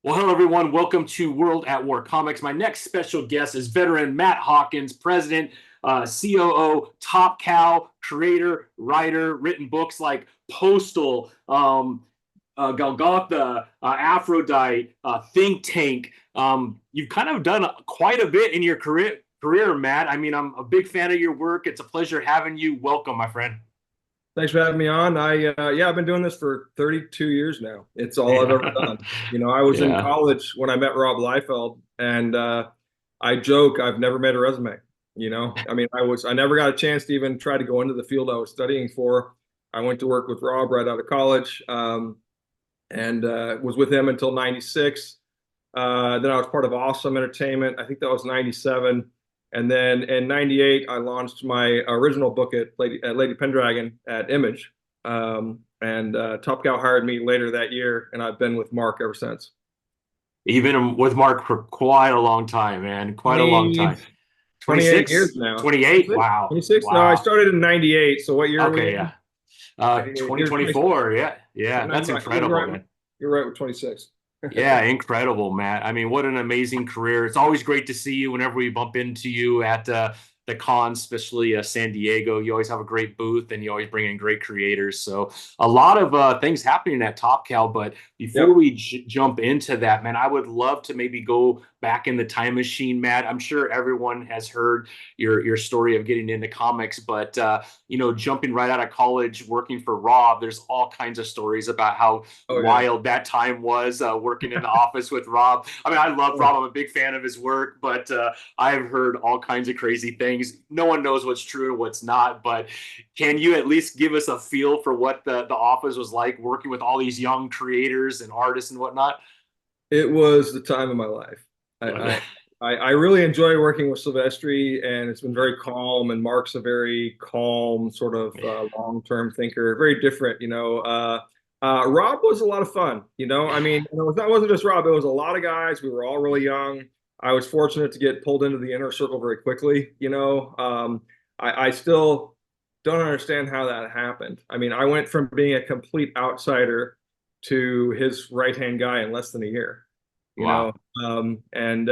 Well, hello, everyone. Welcome to World at War Comics. My next special guest is veteran Matt Hawkins, president, COO, Top Cow, creator, writer, written books like Postal, Golgotha, Aphrodite, Think Tank. You've kind of done quite a bit in your career, Matt. I mean, I'm a big fan of your work. It's a pleasure having you. Welcome, my friend. Thanks for having me on. I've been doing this for 32 years now. It's all I've ever Yeah. done. I was in Yeah. college when I met Rob Liefeld, and I joke I've never made a resume. I never got a chance to even try to go into the field I was studying for. I went to work with Rob right out of college, and was with him until '96. Then I was part of Awesome Entertainment. I think that was '97. And then in '98, I launched my original book at Lady Pendragon at Image. And Top Cow hired me later that year, and I've been with Mark ever since. You've been with Mark for quite a long time, man. Quite a long 20, time. 28 years 26? now. 28? 26? Wow. 26? No, I Wow. started in '98. So what year are we Okay, yeah. in? You're 26. 2024. Yeah. Yeah. That's You're incredible, right. man. You're right with 26. Yeah, incredible, Matt. I mean, what an amazing career. It's always great to see you whenever we bump into you at the cons, especially San Diego. You always have a great booth and you always bring in great creators. So, a lot of things happening at Top Cal. But before Yep. we jump into that, man, I would love to maybe go back in the time machine, Matt. I'm sure everyone has heard your story of getting into comics, but jumping right out of college, working for Rob, there's all kinds of stories about how Oh yeah. wild that time was working in the office with Rob. I mean, I love Oh. Rob. I'm a big fan of his work, but I've heard all kinds of crazy things. No one knows what's true and what's not, but can you at least give us a feel for what the office was like working with all these young creators and artists and whatnot? It was the time of my life. I, I, I really enjoy working with Silvestri, and it's been very calm. And Mark's a very calm, sort of long-term thinker, very different. Rob was a lot of fun. It wasn't just Rob; it was a lot of guys. We were all really young. I was fortunate to get pulled into the inner circle very quickly. I still don't understand how that happened. I mean, I went from being a complete outsider to his right-hand guy in less than a year, you know. Wow. And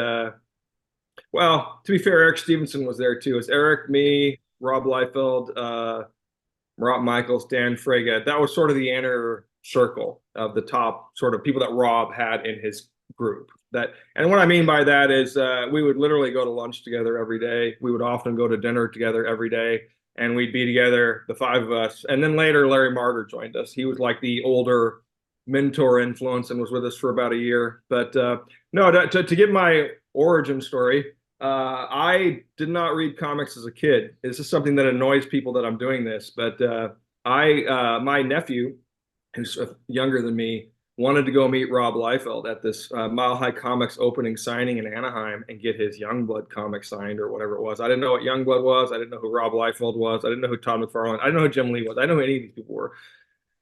well, to be fair, Eric Stevenson was there too. It's Eric, me, Rob Liefeld, Rob Michaels, Dan Frege. That was sort of the inner circle of the top sort of people that Rob had in his group. And what I mean by that is we would literally go to lunch together every day. We would often go to dinner together every day, and we'd be together, the five of us. And then later, Larry Marder joined us. He was like the older mentor influence and was with us for about a year. But no, to give my origin story, I did not read comics as a kid. This is something that annoys people that I'm doing this, but my nephew, who's younger than me, wanted to go meet Rob Liefeld at this Mile High Comics opening signing in Anaheim and get his Youngblood comic signed or whatever it was. I didn't know what Youngblood was. I didn't know who Rob Liefeld was. I didn't know who Todd McFarlane. I didn't know who Jim Lee was. I didn't know who any of these people were.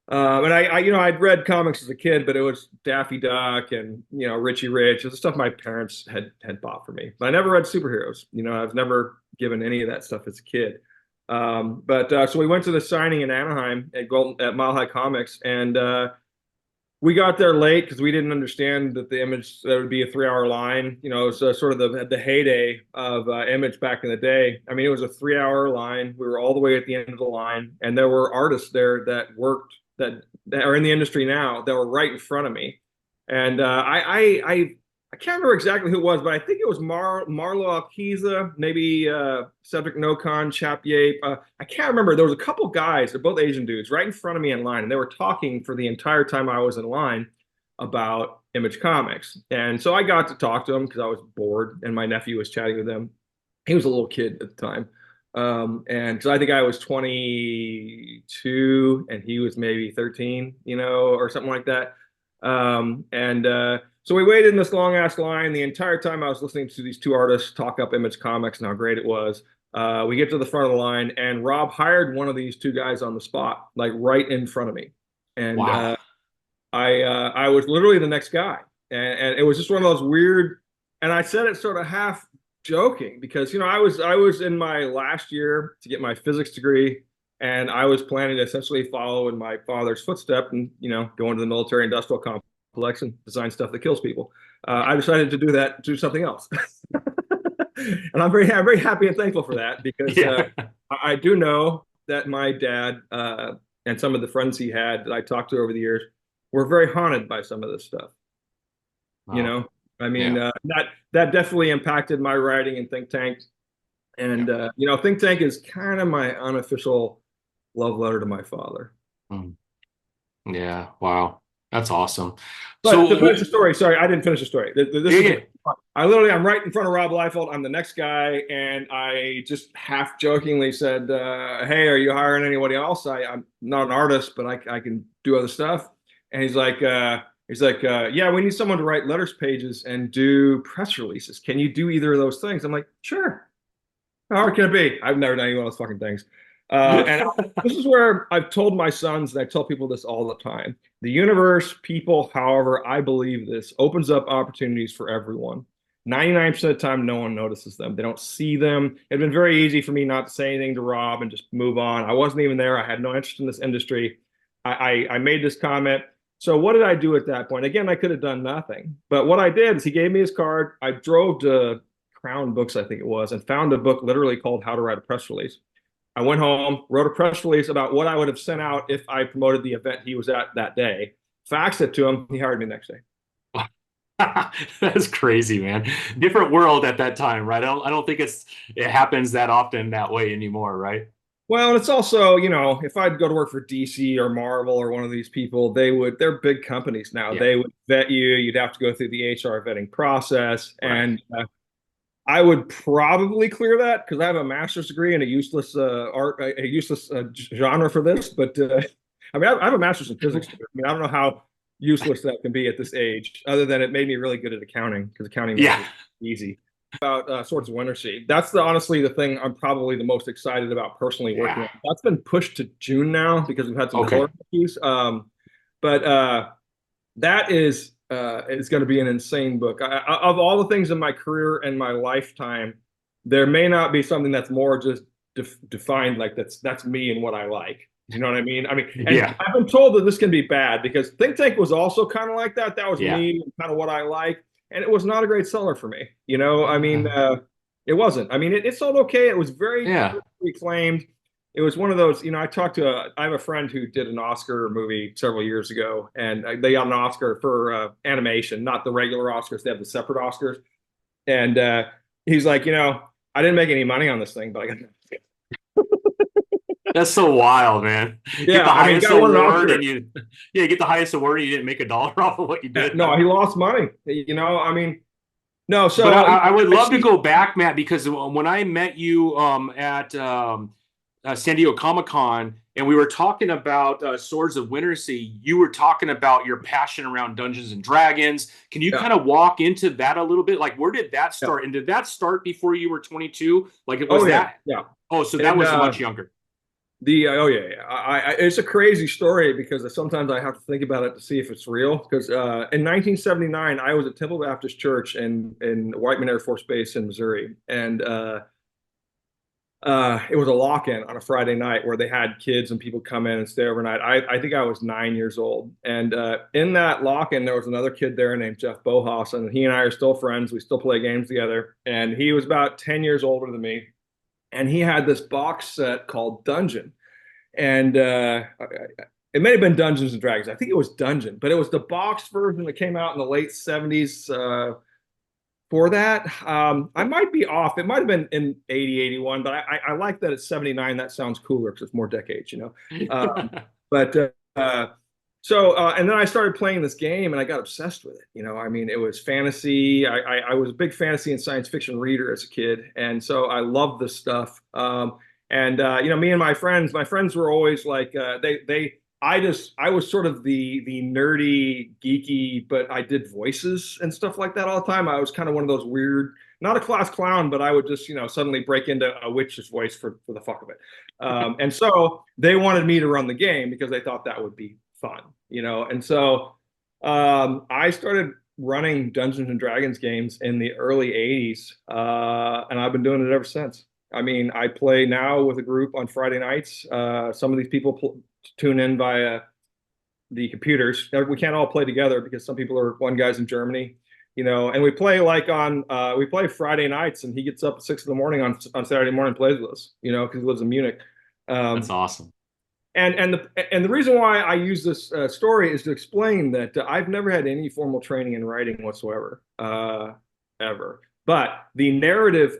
And I'd read comics as a kid, but it was Daffy Duck and Richie Rich. It was the stuff my parents had bought for me. But I never read superheroes. I was never given any of that stuff as a kid. But so we went to the signing in Anaheim at Mile High Comics, and we got there late because we didn't understand that the Image there would be a 3 hour line. So sort of the heyday of Image back in the day. I mean, it was a 3 hour line. We were all the way at the end of the line, and there were artists there that worked that are in the industry now that were right in front of me. And I can't remember exactly who it was, but I think it was Marlo Alquiza, maybe Cedric Nocon, Chap Yape. I can't remember. There was a couple guys, they're both Asian dudes, right in front of me in line, and they were talking for the entire time I was in line about Image Comics. And so I got to talk to them because I was bored, and my nephew was chatting with them. He was a little kid at the time. And because I think I was 22 and he was maybe 13, or something like that. And So we waited in this long ass line the entire time I was listening to these two artists talk up Image Comics and how great it was. We get to the front of the line, and Rob hired one of these two guys on the spot, like right in front of me. And Wow. I was literally the next guy. And it was just one of those weird, and I said it sort of half joking because I was in my last year to get my physics degree, and I was planning to essentially follow in my father's footstep and go into the military industrial complex. and design stuff that kills people. I decided to do something else. And I'm very happy and thankful for that because Yeah. I do know that my dad and some of the friends he had that I talked to over the years were very haunted by some of this stuff. You Oh, know, I mean, yeah. that definitely impacted my writing in Think Tank. Yeah. And Think Tank is kind of my unofficial love letter to my father. Mm. Yeah. Wow. That's awesome. But to finish So, the story, sorry, I didn't finish the story. This yeah, is yeah. I'm right in front of Rob Liefeld. I'm the next guy, and I just half jokingly said, "Hey, are you hiring anybody else? I'm not an artist, but I can do other stuff." And he's like, "Yeah, we need someone to write letters pages and do press releases. Can you do either of those things?" I'm like, "Sure." How hard can it be? I've never done any one of those fucking things. And this is where I've told my sons, and I tell people this all the time. The universe, people, however, I believe this, opens up opportunities for everyone. 99% of the time, no one notices them. They don't see them. It'd been very easy for me not to say anything to Rob and just move on. I wasn't even there. I had no interest in this industry. I made this comment. So what did I do at that point? Again, I could have done nothing. But what I did is he gave me his card. I drove to Crown Books, I think it was, and found a book literally called How to Write a Press Release. I went home, wrote a press release about what I would have sent out if I promoted the event he was at that day, faxed it to him. He hired me the next day. That's crazy, man. Different world at that time, right? I don't think it happens that often that way anymore, right? Well, it's also, if I'd go to work for DC or Marvel or one of these people, they're big companies now. Yeah. They would vet you. You'd have to go through the HR vetting process. Right. And I would probably clear that because I have a master's degree in a useless a useless genre for this. But I have a master's in physics. I mean, I don't know how useless that can be at this age, other than it made me really good at accounting because accounting Yeah. major is easy. About Swords of Wintersea. That's honestly the thing I'm probably the most excited about personally working Yeah. on. That's been pushed to June now because we've had some Okay. color issues. But that is going to be an insane book. Of all the things in my career and my lifetime, there may not be something that's more just defined like that's me and what I like. You know what I mean? I mean, and Yeah. I've been told that this can be bad because Think Tank was also kind of like that. That was Yeah. me and kind of what I like, and it was not a great seller for me. I mean, it wasn't. I mean, it sold okay. It was very Yeah. critically acclaimed. It was one of those, I have a friend who did an Oscar movie several years ago, and they got an Oscar for animation, not the regular Oscars. They have the separate Oscars. And he's like, I didn't make any money on this thing, but I got. That's so wild, man. Get Yeah, the I mean, highest got one an award Oscar. and yeah, get the highest award and you didn't make a dollar off of what you did. No, he lost money. I mean, no. But So I would I love to see. go back, Matt, because when I met you at San Diego Comic Con and we were talking about Swords of Wintersea, you were talking about your passion around Dungeons and Dragons. Can you Yeah, kind of walk into that a little bit? Like, where did that yeah. start? And did that start before you were 22? Like, it was Oh yeah, that? yeah. Oh, so that And was much younger. oh yeah, yeah. It's a crazy story because sometimes I have to think about it to see if it's real. Because in 1979, I was at Temple Baptist Church in Whiteman Air Force Base in Missouri, and it was a lock-in on a Friday night where they had kids and people come in and stay overnight. I think I was 9 years old, and in that lock-in there was another kid there named Jeff Bohas, and he and I are still friends. We still play games together, and he was about 10 years older than me, and he had this box set called Dungeon, and it may have been Dungeons and Dragons. I think it was Dungeon, but it was the box version that came out in the late 70s. For that, I might be off. It might have been in 80, 81, but I like that it's 79. That sounds cooler because it's more decades. But and then I started playing this game and I got obsessed with it. I mean, it was fantasy. I was a big fantasy and science fiction reader as a kid. And so I loved this stuff. Me and my friends were always like, I was sort of the nerdy, geeky, but I did voices and stuff like that all the time. I was kind of one of those weird, not a class clown, but I would just, suddenly break into a witch's voice for the fuck of it. And so they wanted me to run the game because they thought that would be fun. And so I started running Dungeons and Dragons games in the early 80s, and I've been doing it ever since. I mean, I play now with a group on Friday nights. Some of these people tune in via the computers. We can't all play together because some people are one guy's in Germany, and we play like on we play Friday nights, and he gets up at 6 in the morning on Saturday morning and plays with us, because he lives in Munich. That's awesome. And the reason why I use this story is to explain that I've never had any formal training in writing whatsoever, ever. But the narrative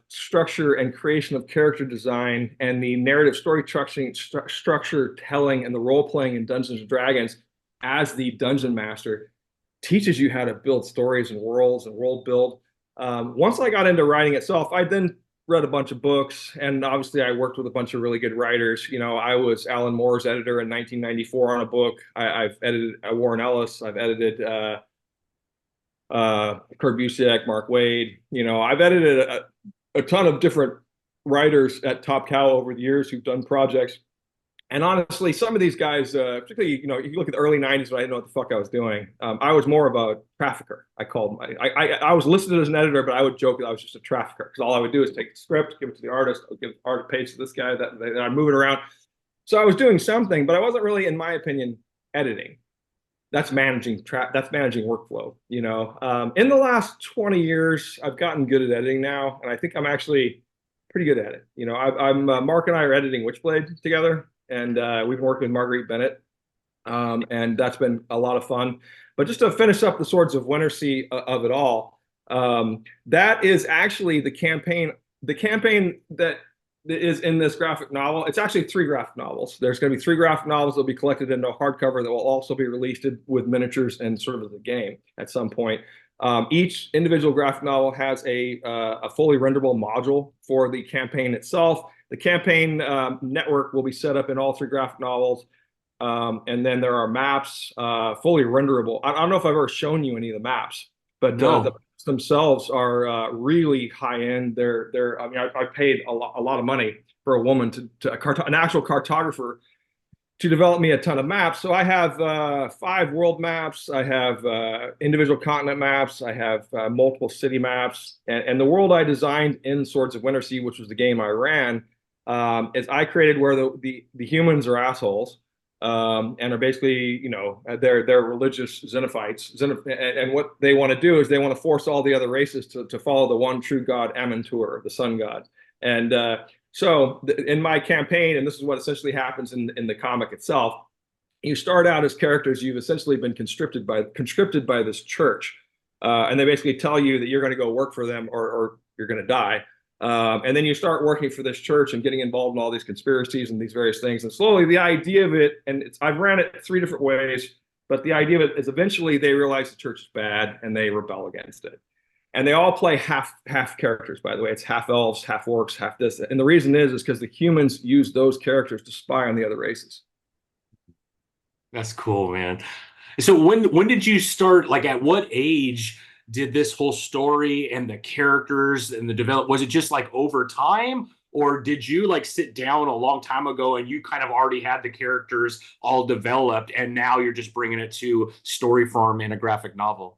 structure and creation of character design and the narrative story structure telling and the role playing in Dungeons and Dragons as the dungeon master teaches you how to build stories and worlds and world build. Once I got into writing itself, I then read a bunch of books, and obviously I worked with a bunch of really good writers. I was Alan Moore's editor in 1994 on a book. I've edited Warren Ellis. I've edited Kurt Busiek, Mark Waid. I've edited a ton of different writers at Top Cow over the years who've done projects. And honestly, some of these guys, particularly, you look at the early 90s when I didn't know what the fuck I was doing. I was more of a trafficker. I called I was listed as an editor, but I would joke that I was just a trafficker because all I would do is take the script, give it to the artist, give the art page to this guy, that I'd move it around. So I was doing something, but I wasn't really, in my opinion, editing. That's managing workflow. In the last 20 years, I've gotten good at editing now, and I think I'm actually pretty good at it. Mark and I are editing Witchblade together, and we've been working with Marguerite Bennett, and that's been a lot of fun. But just to finish up the Swords of Wintersea of it all, that is actually the campaign that is in this graphic novel. It's actually 3 graphic novels. There's going to be 3 graphic novels that will be collected into a hardcover that will also be released with miniatures and sort of as a game at some point. Each individual graphic novel has a fully renderable module for the campaign itself. The campaign network will be set up in all 3 graphic novels. And then there are maps, fully renderable. I don't know if I've ever shown you any of the maps, but No. the maps themselves are really high end. I mean, I paid a lot of money for a woman an actual cartographer to develop me a ton of maps. So I have 5 world maps. I have individual continent maps. I have multiple city maps. And the world I designed in Swords of Wintersea, which was the game I ran, is I created where the humans are assholes. And are basically, they're religious xenophites. And what they want to do is they want to force all the other races to follow the one true god, Amontur, the sun god. And so in my campaign, and this is what essentially happens in the comic itself, you start out as characters you've essentially been conscripted by this church. And they basically tell you that you're going to go work for them or you're going to die. And then you start working for this church and getting involved in all these conspiracies and these various things. And slowly the idea of it, and I've ran it 3 different ways, but the idea of it is eventually they realize the church is bad and they rebel against it. And they all play half characters, by the way. It's half elves, half orcs, half this. And the reason is because the humans use those characters to spy on the other races. That's cool, man. So when did you start, like at what age did this whole story and the characters and the develop, was it just like over time, or did you like sit down a long time ago and you kind of already had the characters all developed and now you're just bringing it to story form in a graphic novel?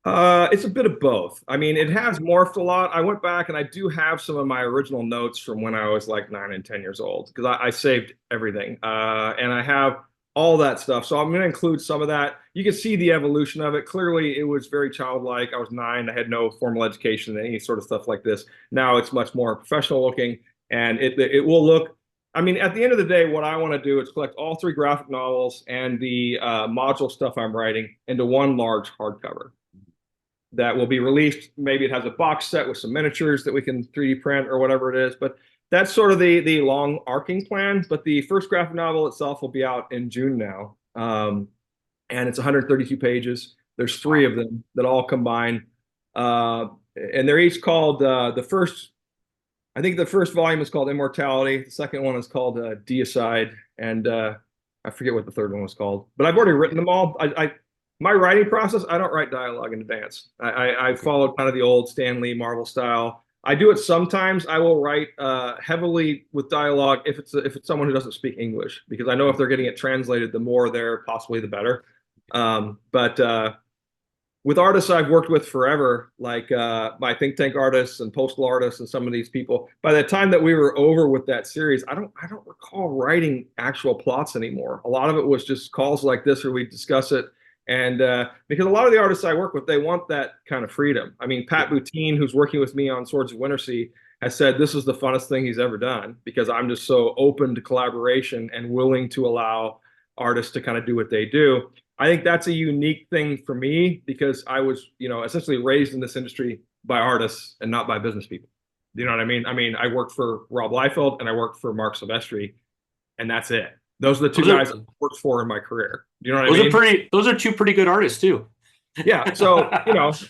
It's a bit of both. I mean, it has morphed a lot. I went back and I do have some of my original notes from when I was like 9 and 10 years old because I saved everything. And I have all that stuff. So I'm going to include some of that. You can see the evolution of it. Clearly, it was very childlike. I was 9. I had no formal education in any sort of stuff like this. Now it's much more professional looking, and it will look. I mean, at the end of the day, what I want to do is collect all 3 graphic novels and the module stuff I'm writing into one large hardcover that will be released. Maybe it has a box set with some miniatures that we can 3D print or whatever it is. But that's sort of the long arcing plan. But the first graphic novel itself will be out in June now. And it's 132 pages. There's 3 of them that all combine. And they're each called, I think the first volume is called Immortality. The second one is called Deicide. And I forget what the third one was called. But I've already written them all. My writing process, I don't write dialogue in advance. I followed kind of the old Stan Lee Marvel style. I do it sometimes. I will write heavily with dialogue if it's someone who doesn't speak English, because I know if they're getting it translated, the more there possibly the better. But with artists I've worked with forever, like my think tank artists and postal artists and some of these people, by the time that we were over with that series, I don't recall writing actual plots anymore. A lot of it was just calls like this where we discuss it. And because a lot of the artists I work with, they want that kind of freedom. I mean, Pat Boutine, who's working with me on Swords of Wintersea, has said this is the funnest thing he's ever done because I'm just so open to collaboration and willing to allow artists to kind of do what they do. I think that's a unique thing for me because I was, essentially raised in this industry by artists and not by business people. You know what I mean? I mean, I worked for Rob Liefeld and I worked for Mark Silvestri, and that's it. Those are the two guys I worked for in my career. Do you know what I mean? Those are two pretty good artists too. Yeah. So,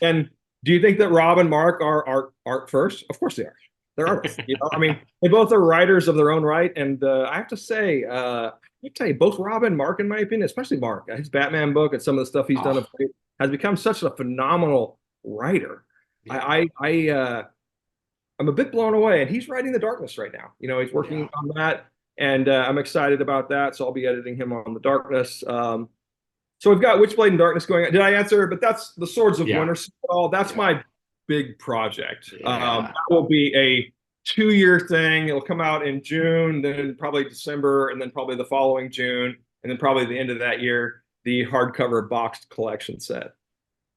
and do you think that Rob and Mark are art first? Of course they are. They're artists. I mean, they both are writers of their own right. And I have to say, I tell you, both Rob and Mark, in my opinion, especially Mark, his Batman book and some of the stuff he's done has become such a phenomenal writer. Yeah. I'm a bit blown away, and he's writing The Darkness right now. He's working on that, and I'm excited about that. So I'll be editing him on The Darkness. So we've got Witchblade and Darkness going on. Did I answer? But that's the Swords of Wintersea. That's my big project. That will be a 2-year thing. It'll come out in June, then probably December, and then probably the following June, and then probably the end of that year, the hardcover boxed collection set.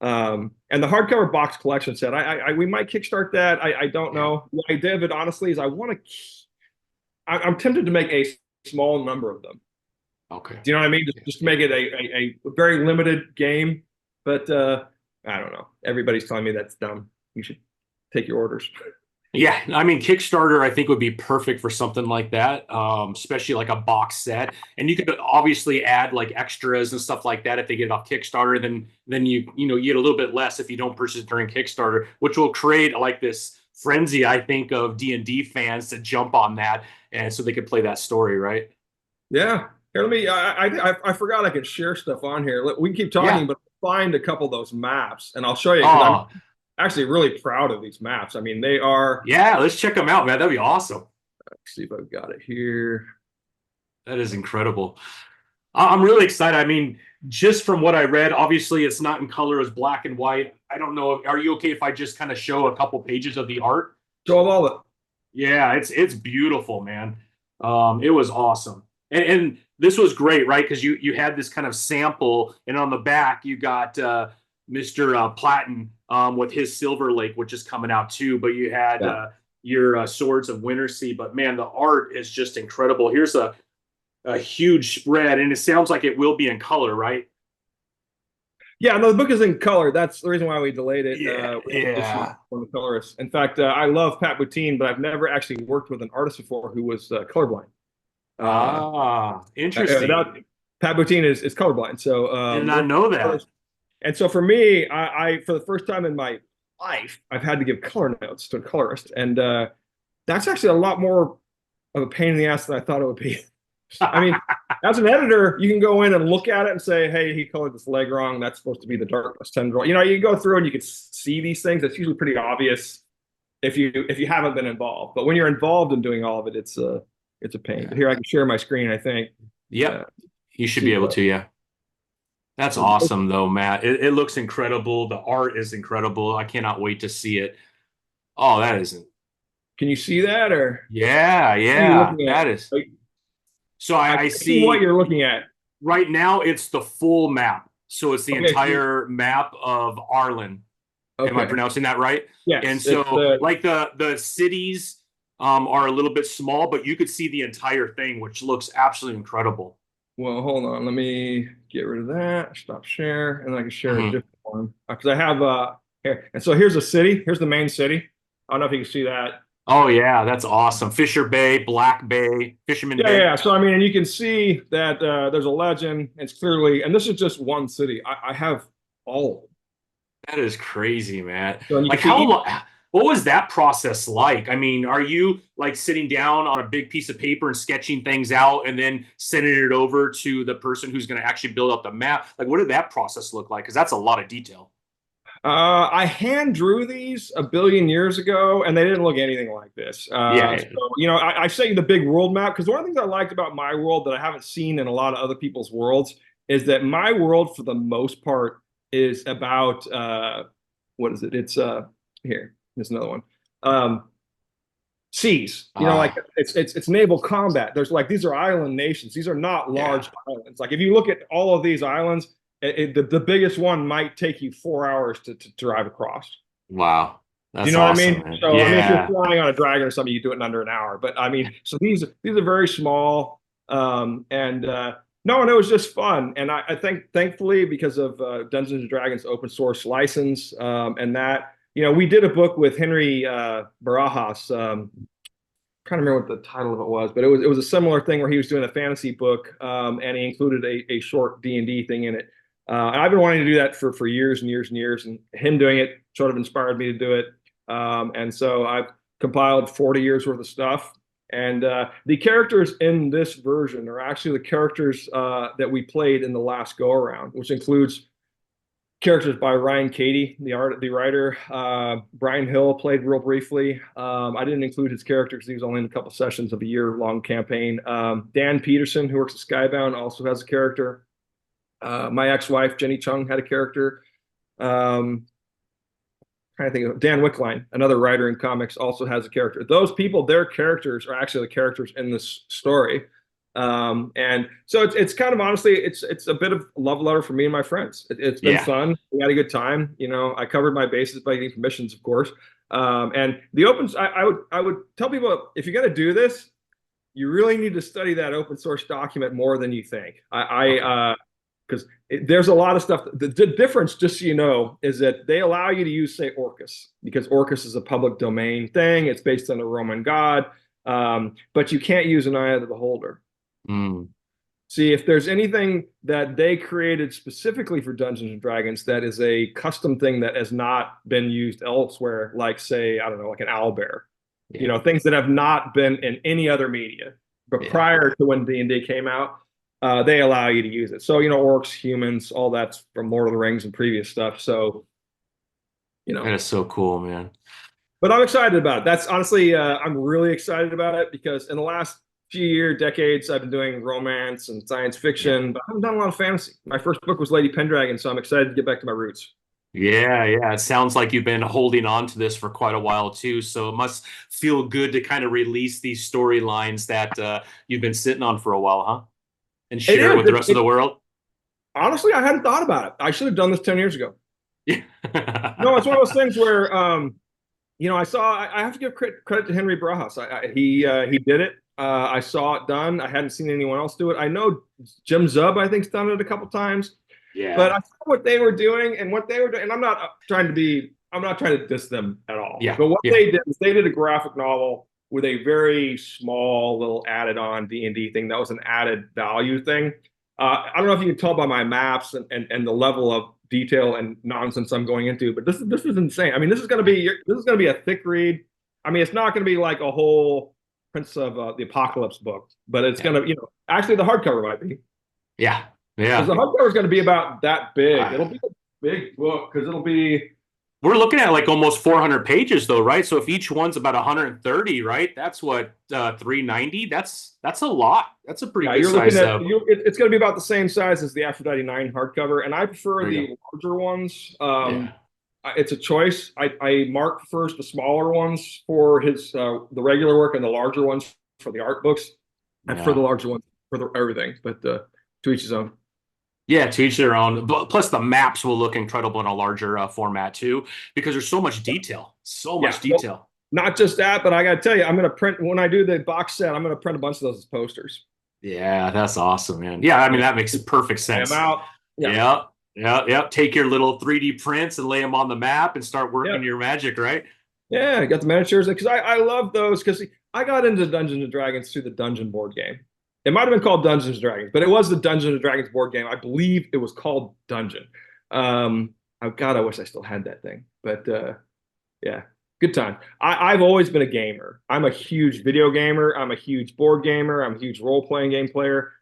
And the hardcover box collection set, we might kickstart that. I don't know. The idea of it, honestly, is I'm tempted to make a small number of them. Okay. Do you know what I mean? Just to make it a very limited game. But I don't know. Everybody's telling me that's dumb. You should take your orders. Yeah, I mean, Kickstarter, I think would be perfect for something like that, especially like a box set. And you could obviously add like extras and stuff like that if they get it off Kickstarter. Then you get a little bit less if you don't purchase during Kickstarter, which will create like this frenzy, I think, of D&D fans to jump on that, and so they could play that story, right? Yeah. Here, let me. I forgot I could share stuff on here. We can keep talking, but find a couple of those maps, and I'll show you. I'm actually really proud of these maps. I mean, they are. Yeah, let's check them out, man. That'd be awesome. Let's see if I've got it here. That is incredible. I'm really excited. I mean, just from what I read, obviously it's not in color, it's black and white. I don't know. Are you okay if I just kind of show a couple pages of the art? Show all of it. Yeah, it's beautiful, man. It was awesome. And this was great, right? Because you had this kind of sample, and on the back you got Mr. Platten with his Silver Lake, which is coming out too. But you had your Swords of Wintersea. But man, the art is just incredible. Here's a huge spread, and it sounds like it will be in color, right? Yeah, no, the book is in color. That's the reason why we delayed it. From the colorist. In fact, I love Pat Boutine, but I've never actually worked with an artist before who was colorblind. Interesting. Pat Boutine is colorblind, so did not know that. And so for me, I for the first time in my life, I've had to give color notes to a colorist, and that's actually a lot more of a pain in the ass than I thought it would be. I mean, as an editor, you can go in and look at it and say, "Hey, he colored this leg wrong. That's supposed to be the darkness tendril." You can go through and you can see these things. It's usually pretty obvious if you haven't been involved. But when you're involved in doing all of it, it's a pain. Yeah. But here I can share my screen, I think. Yep. You should be able to, yeah. That's awesome, though, Matt. It looks incredible. The art is incredible. I cannot wait to see it. Oh, that isn't. Can you see that, or? Yeah. That is. So I see what you're looking at. Right now, it's the full map. So it's the entire map of Arlen. Okay. Am I pronouncing that right? Yes. And so, like the cities are a little bit small, but you could see the entire thing, which looks absolutely incredible. Well, hold on. Let me get rid of that. Stop share, and then I can share a different one because I have here. And so here's a city. Here's the main city. I don't know if you can see that. Oh yeah, that's awesome. Fisher Bay, Black Bay, Fisherman Bay. Yeah. So I mean, and you can see that there's a legend. It's clearly, and this is just one city. I have all of them. That is crazy, man. So like what was that process like? I mean, are you like sitting down on a big piece of paper and sketching things out and then sending it over to the person who's going to actually build up the map? Like, what did that process look like? Because that's a lot of detail. I hand drew these a billion years ago, and they didn't look anything like this. So, I say the big world map because one of the things I liked about my world that I haven't seen in a lot of other people's worlds is that my world, for the most part, is about what is it? It's here. There's another one. Um, Seas. You know, like Ah, it's naval combat. There's like these are island nations. These are not yeah. large islands. Like if you look at all of these islands, the biggest one might take you 4 hours to drive across. Wow. Do you That's know what I awesome, mean? man. So I mean, if you're Yeah. flying on a dragon or something, you do it in under an hour. But I mean, so these are very small, and no, and it was just fun. And I think thankfully because of Dungeons and Dragons open source license, and that we did a book with Henry Barajas. Trying to remember what the title of it was, but it was a similar thing where he was doing a fantasy book, and he included a short D&D thing in it. And I've been wanting to do that for years and years and years, and him doing it sort of inspired me to do it. And so I've compiled 40 years worth of stuff. And the characters in this version are actually the characters that we played in the last go around, which includes characters by Ryan Cady, the writer. Brian Hill played real briefly. I didn't include his character because he was only in a couple sessions of a year-long campaign. Dan Peterson, who works at Skybound, also has a character. My ex-wife, Jenny Chung, had a character. Trying to think of Dan Wickline, another writer in comics, also has a character. Those people, their characters are actually the characters in this story. And so it's kind of honestly, it's a bit of a love letter for me and my friends. It's been Yeah. fun. We had a good time. I covered my bases by getting permissions, of course. And the opens, I would tell people if you're going to do this, you really need to study that open source document more than you think. Okay. Because there's a lot of stuff. The difference, just so you know, is that they allow you to use, say, Orcus, because Orcus is a public domain thing. It's based on a Roman god, but you can't use an Eye of the Beholder. Mm, See, if there's anything that they created specifically for Dungeons and Dragons that is a custom thing that has not been used elsewhere, like say, I don't know, like an owlbear, yeah. things that have not been in any other media. But Yeah. prior to when D&D came out, they allow you to use it. So, orcs, humans, all that's from Lord of the Rings and previous stuff. So, That is so cool, man. but I'm excited about it. That's honestly, I'm really excited about it because in the last decades, I've been doing romance and science Yeah. fiction, but I haven't done a lot of fantasy. My first book was Lady Pendragon, so I'm excited to get back to my roots. Yeah, yeah. It sounds like you've been holding on to this for quite a while too. So it must feel good to kind of release these storylines that you've been sitting on for a while, huh? And It share it is. with the rest of the world. Honestly, I hadn't thought about it. I should have done this 10 years ago. Yeah. No, it's one of those things where, I have to give credit to Henry Barajas. He did it. I saw it done. I hadn't seen anyone else do it. I know Jim Zub, I think's done it a couple times. But Yeah. I saw what they were doing and what they were doing, and I'm not trying to diss them at all. Yeah. But what Yeah. they did is they did a graphic novel with a very small little added on D&D thing that was an added value thing. I don't know if you can tell by my maps and the level of detail and nonsense I'm going into, but this is insane. I mean, this is gonna be a thick read. I mean, it's not gonna be like a whole Prince of the Apocalypse book, but it's Yeah. gonna, actually the hardcover might be. Yeah. Because the Yeah. hardcover is going to be about that big. Uh, It'll be a big book because it'll be. we're looking at like almost 400 pages though, right? So if each one's about 130, right? That's what 390. That's a lot. That's a pretty Yeah, good you're looking size. at it's going to be about the same size as the Aphrodite IX hardcover, and I prefer There you the go. larger ones. Yeah. It's a choice. I mark first the smaller ones for his the regular work and the larger ones for the art books, and for the Yeah. larger ones for everything. But to each his own. Yeah, to each their own. Plus, the maps will look incredible in a larger format too, because there's so much detail. So Yeah. much Well, detail. not just that, but I got to tell you, I'm going to print when I do the box set. I'm going to print a bunch of those as posters. Yeah, that's awesome, man. Yeah, I mean, Yeah. that makes perfect Lay them sense. out. Yeah. Yeah, yeah, yeah. Take your little 3D prints and lay them on the map and start Yeah. working your magic, right? Yeah, I got the miniatures because I love those because I got into Dungeons and Dragons through the Dungeon board game. It might have been called Dungeons and Dragons, but it was the Dungeons and Dragons board game. I believe it was called Dungeon. Oh God, I wish I still had that thing. But yeah, good time. I've always been a gamer. I'm a huge video gamer. I'm a huge board gamer. I'm a huge role-playing game player.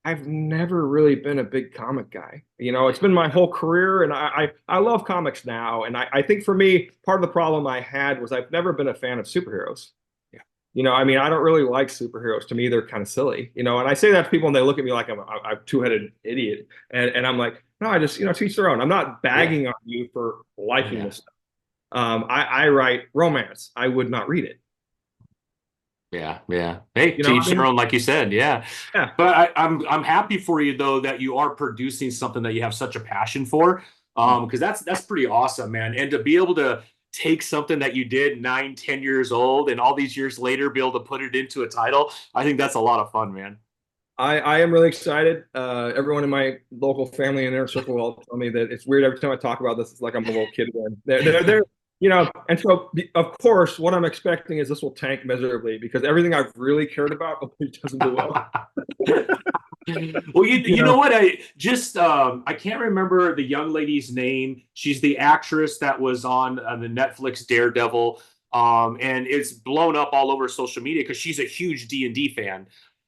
I've never really been a big comic guy. It's been my whole career, and I love comics now. And I think for me, part of the problem I had was I've never been a fan of superheroes. Yeah. I mean, I don't really like superheroes. To me, they're kind of silly. And I say that to people, and they look at me like I'm a two-headed idiot. And I'm like, No, I just, to each their own. I'm not Yeah, bagging on you for liking yeah, this stuff. I write romance. I would not read it. yeah, yeah. Hey, You to know what each I their mean? own, like you said. Yeah, Yeah. but I'm happy for you though that you are producing something that you have such a passion for. Because that's pretty awesome, man. And to be able to take something that you did 9, 10 years old and all these years later be able to put it into a title, I think that's a lot of fun, man. I am really excited. Everyone in my local family and inner circle will tell me that it's weird every time I talk about this. It's like I'm a little kid again. They're, and so of course, what I'm expecting is this will tank miserably because everything I've really cared about doesn't do well. Well, You you know know, what? I can't remember the young lady's name. She's the actress that was on the Netflix Daredevil, and it's blown up all over social media because she's a huge D&D fan.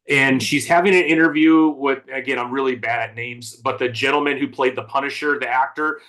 And she's having an interview with, again, I'm really bad at names, but the gentleman who played the Punisher, the actor,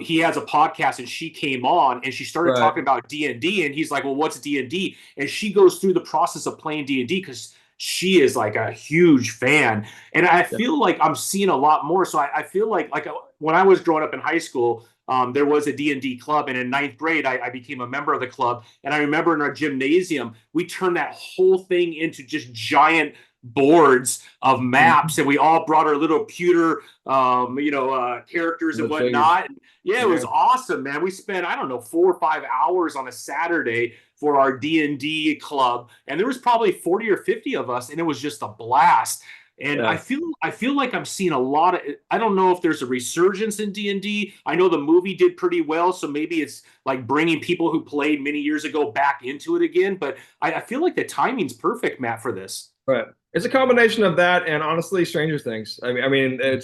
he has a podcast and she came on and she started right? talking about D&D and he's like, well, what's D&D? And she goes through the process of playing D&D because she is like a huge fan. And I Yeah, feel like I'm seeing a lot more. So I feel like when I was growing up in high school, there was a D&D club. And in ninth grade, I became a member of the club. And I remember in our gymnasium, we turned that whole thing into just giant boards of maps and we all brought our little pewter characters and those figures. whatnot. Yeah, it was Yeah, awesome, man. We spent, I don't know, 4 or 5 hours on a Saturday for our D&D club, and there was probably 40 or 50 of us, and it was just a blast. And yeah. I feel like I'm seeing a lot of, I don't know if there's a resurgence in D&D. I know the movie did pretty well, so maybe it's like bringing people who played many years ago back into it again, but I feel like the timing's perfect, Matt, for this. Right. It's a combination of that and honestly, Stranger Things.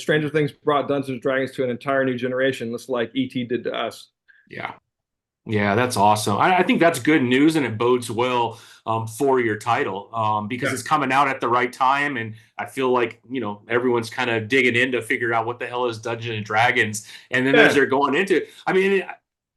Stranger Things brought Dungeons and Dragons to an entire new generation, just like ET did to us. Yeah. Yeah, that's awesome. I think that's good news, and it bodes well for your title because Yeah. it's coming out at the right time, and I feel like everyone's kind of digging in to figure out what the hell is Dungeons and Dragons, and then as Yeah. they're going into, I mean,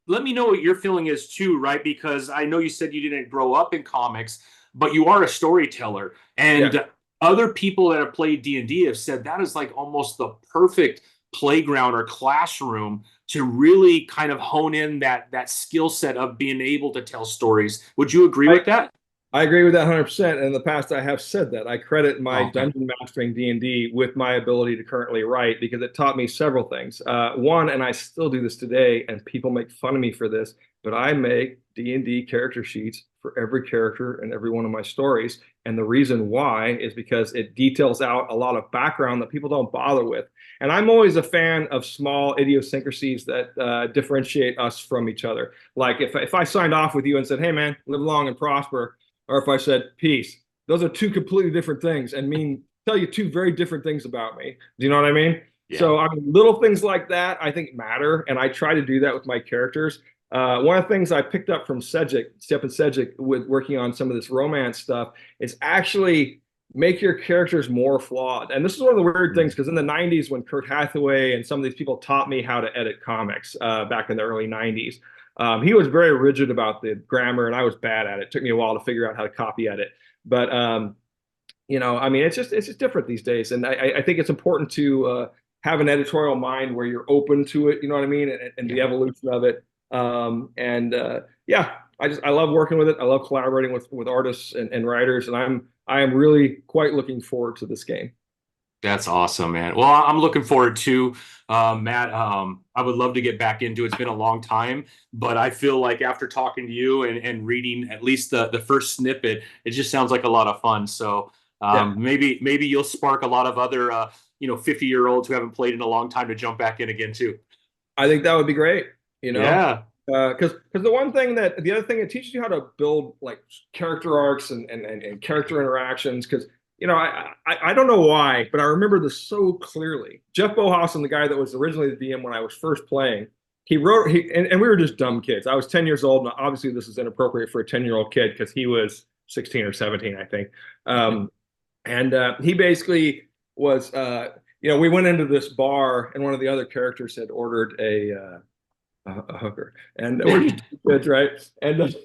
let me know what your feeling is too, right? Because I know you said you didn't grow up in comics, but you are a storyteller, Yeah. and other people that have played D&D have said that is like almost the perfect playground or classroom to really kind of hone in that skill set of being able to tell stories. Would you agree I, with that? I agree with that 100%. And in the past, I have said that. I credit my Oh, okay. dungeon mastering D&D with my ability to currently write because it taught me several things. One, and I still do this today, and people make fun of me for this, but I make D&D character sheets for every character in every one of my stories. And the reason why is because it details out a lot of background that people don't bother with. And I'm always a fan of small idiosyncrasies that differentiate us from each other. Like if I signed off with you and said, hey, man, live long and prosper, or if I said peace. Those are two completely different things and tell you two very different things about me. Do you know what I mean? Yeah. So I mean, little things like that I think matter, and I try to do that with my characters. One of the things I picked up from Stephen Sedgwick, with working on some of this romance stuff, is actually make your characters more flawed. And this is one of the weird things because in the 90s, when Kurt Hathaway and some of these people taught me how to edit comics back in the early 90s, he was very rigid about the grammar, and I was bad at it. It took me a while to figure out how to copy edit. But I mean, it's just different these days, and I think it's important to have an editorial mind where you're open to it. You know what I mean, and the Yeah. evolution of it. Yeah, I love working with it. I love collaborating with artists and writers, and I am really quite looking forward to this game. That's awesome, man. Well, I'm looking forward to Matt. I would love to get back into it. It's been a long time, but I feel like after talking to you and reading at least the first snippet, it just sounds like a lot of fun. So Yeah, maybe you'll spark a lot of other 50-year-olds who haven't played in a long time to jump back in again too. I think that would be great. Yeah. Because the other thing, it teaches you how to build like character arcs and character interactions. Because I don't know why, but I remember this so clearly. Jeff Bohausen, the guy that was originally the DM when I was first playing, and we were just dumb kids. I was 10 years old, and obviously this is inappropriate for a 10-year-old kid because he was 16 or 17, I think. And he basically was, we went into this bar, and one of the other characters had ordered a hooker, and we're just kids, right? And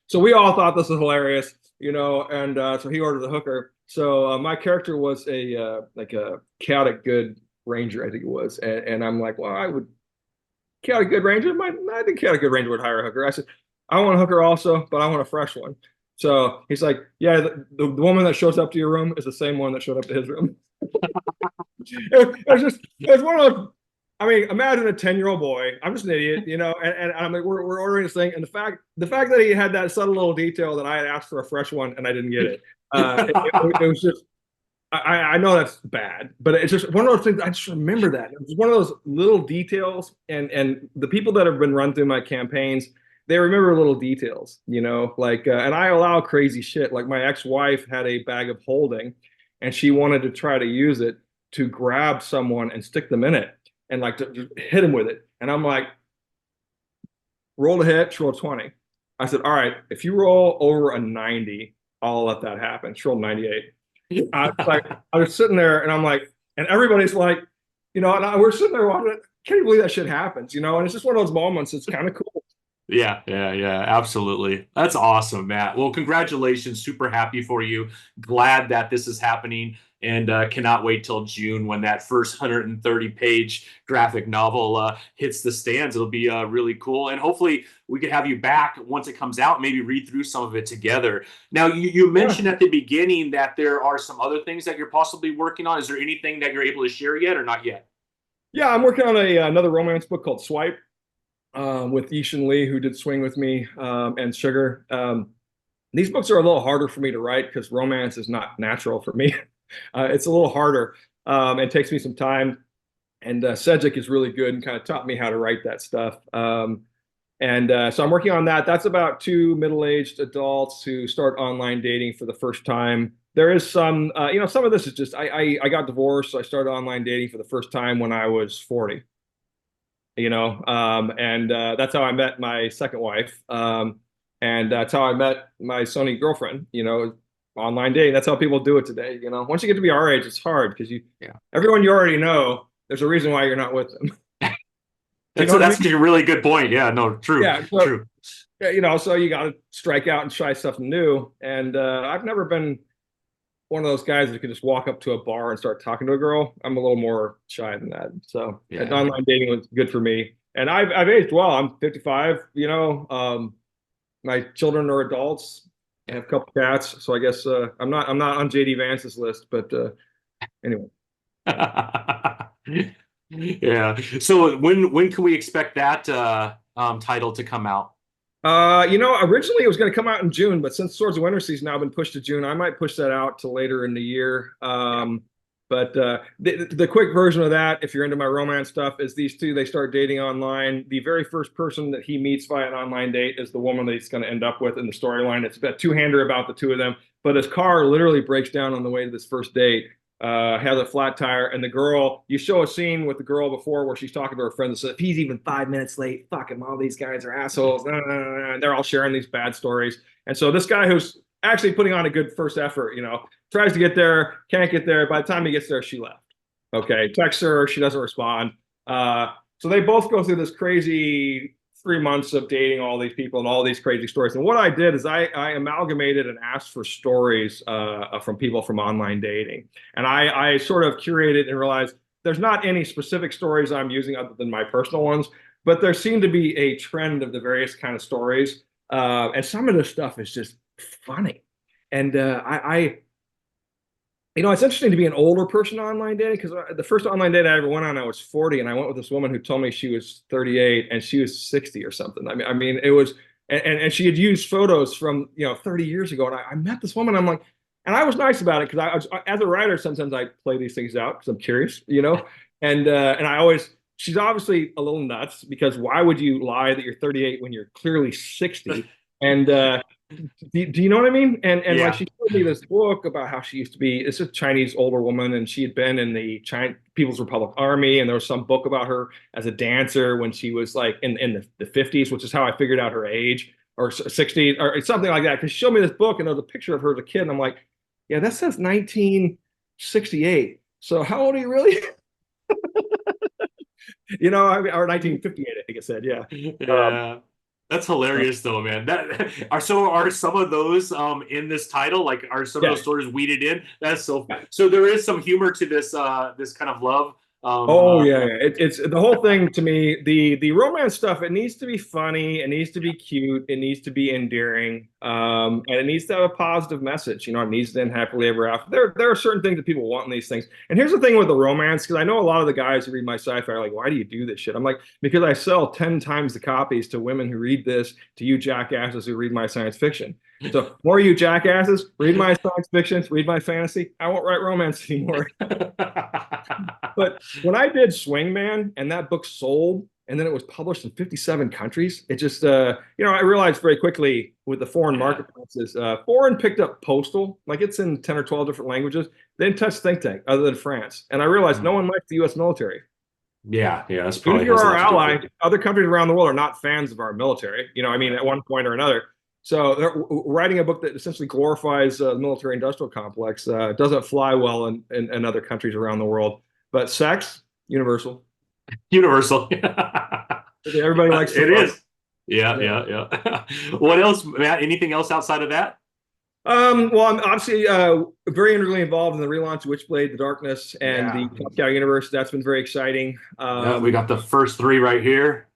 so we all thought this was hilarious, and so he ordered the hooker. So my character was a like a chaotic good Ranger, I think it was. And I'm like, well, I would chaotic good ranger. I think chaotic good ranger would hire a hooker. I said, I want a hooker also, but I want a fresh one. So he's like, yeah, the woman that shows up to your room is the same one that showed up to his room. It was just, it was one of those. I mean, imagine a 10-year-old boy. I'm just an idiot, you know, and I'm like, we're ordering this thing. And the fact that he had that subtle little detail that I had asked for a fresh one and I didn't get it. It was just, I know that's bad, but it's just one of those things. I just remember that. It was one of those little details, and the people that have been run through my campaigns, they remember little details, you know, like, and I allow crazy shit. Like my ex-wife had a bag of holding, and she wanted to try to use it to grab someone and stick them in it, and like to hit him with it. And I'm like, roll a hit, she rolled 20. I said, all right, if you roll over a 90, I'll let that happen. She rolled 98. I was sitting there and I'm like, and everybody's like, you know, and we're sitting there watching it. Can't you believe that shit happens, you know? And it's just one of those moments. It's kind of cool. Yeah, yeah, yeah, absolutely. That's awesome, Matt. Well, congratulations. Super happy for you. Glad that this is happening and cannot wait till June when that first 130-page graphic novel hits the stands. It'll be really cool. And hopefully we could have you back once it comes out, maybe read through some of it together. Now, you mentioned Yeah. at the beginning that there are some other things that you're possibly working on. Is there anything that you're able to share yet or not yet? Yeah, I'm working on another romance book called Swipe with Yishin Lee, who did Swing with Me, and Sugar. These books are a little harder for me to write because romance is not natural for me. It's a little harder. It takes me some time. And Cedric is really good and kind of taught me how to write that stuff. So I'm working on that. That's about two middle-aged adults who start online dating for the first time. There is some, some of this is just I got divorced, so I started online dating for the first time when I was 40. That's how I met my second wife, and that's how I met my Sony girlfriend. Online dating. That's how people do it today. Once you get to be our age, it's hard because Yeah. everyone you already know, there's a reason why you're not with them. Do you know what I That's mean? a really good point. Yeah, no, true, Yeah. So, true. so you got to strike out and try stuff new. And I've never been one of those guys that could just walk up to a bar and start talking to a girl. I'm a little more shy than that. So Yeah. online dating was good for me. And I've aged well. I'm 55. My children are adults. I have a couple cats. So I guess I'm not on JD Vance's list, but anyway. Yeah. So when can we expect that title to come out? Originally it was going to come out in June, but since Swords of Wintersea has now been pushed to June, I might push that out to later in the year. Yeah. But the quick version of that, if you're into my romance stuff, is these two, they start dating online. The very first person that he meets via an online date is the woman that he's going to end up with in the storyline. It's a two-hander about the two of them, but his car literally breaks down on the way to this first date. Has a flat tire, and the girl, you show a scene with the girl before where she's talking to her friend and says, if he's even 5 minutes late, fuck him, all these guys are assholes. And they're all sharing these bad stories. And so this guy who's actually putting on a good first effort, tries to get there, can't get there. By the time he gets there, she left. Okay, texts her, she doesn't respond. So they both go through this crazy 3 months of dating all these people and all these crazy stories. And what I did is I amalgamated and asked for stories from people from online dating. And I sort of curated and realized there's not any specific stories I'm using other than my personal ones, but there seemed to be a trend of the various kind of stories. And some of this stuff is just funny. And it's interesting to be an older person online dating because the first online date I ever went on, I was 40, and I went with this woman who told me she was 38 and she was 60 or something. I mean, it was, and she had used photos from 30 years ago, and I met this woman. I'm like, and I was nice about it because as a writer, sometimes I play these things out because I'm curious. And I always, she's obviously a little nuts because why would you lie that you're 38 when you're clearly 60? And do you know what I mean? And like Yeah. she told me this book about how she used to be, it's a Chinese older woman, and she had been in the China People's Republic Army, and there was some book about her as a dancer when she was like in the 50s, which is how I figured out her age, or 60s or something like that. Because she showed me this book and there was a picture of her as a kid, and I'm like, yeah, that says 1968. So how old are you really? Or 1958, I think it said, yeah. Yeah. That's hilarious though, man. Are some of those in this title? Like are some of Yeah. those stories weeded in? That's so there is some humor to this this kind of love Um, Oh uh, yeah, yeah. It's the whole thing to me. The romance stuff. It needs to be funny. It needs to be cute. It needs to be endearing. And it needs to have a positive message. You know, it needs to end happily ever after. There are certain things that people want in these things. And here's the thing with the romance, because I know a lot of the guys who read my sci-fi are like, "Why do you do this shit?" I'm like, because I sell 10 times the copies to women who read this, to you jackasses who read my science fiction. So more you jackasses, read my science fiction, read my fantasy. I won't write romance anymore. But when I did Swingman and that book sold, and then it was published in 57 countries, it just, I realized very quickly with the foreign yeah. marketplaces, foreign picked up Postal, like it's in 10 or 12 different languages. They didn't touch Think Tank other than France. And I realized no Mm. one likes the US military. Yeah, yeah, that's Even if probably you're has a our lot to do with ally, it. other countries around the world are not fans of our military. I mean, Yeah. at one point or another. So writing a book that essentially glorifies the military industrial complex doesn't fly well in other countries around the world. But sex, universal. Universal. Everybody likes some It love. is. Yeah, Yeah. yeah, yeah. What else, Matt? Anything else outside of that? Well, I'm obviously very integrally involved in the relaunch of Witchblade, The Darkness, and Yeah. the Top Cow universe. That's been very exciting. Yeah, we got the first three right here.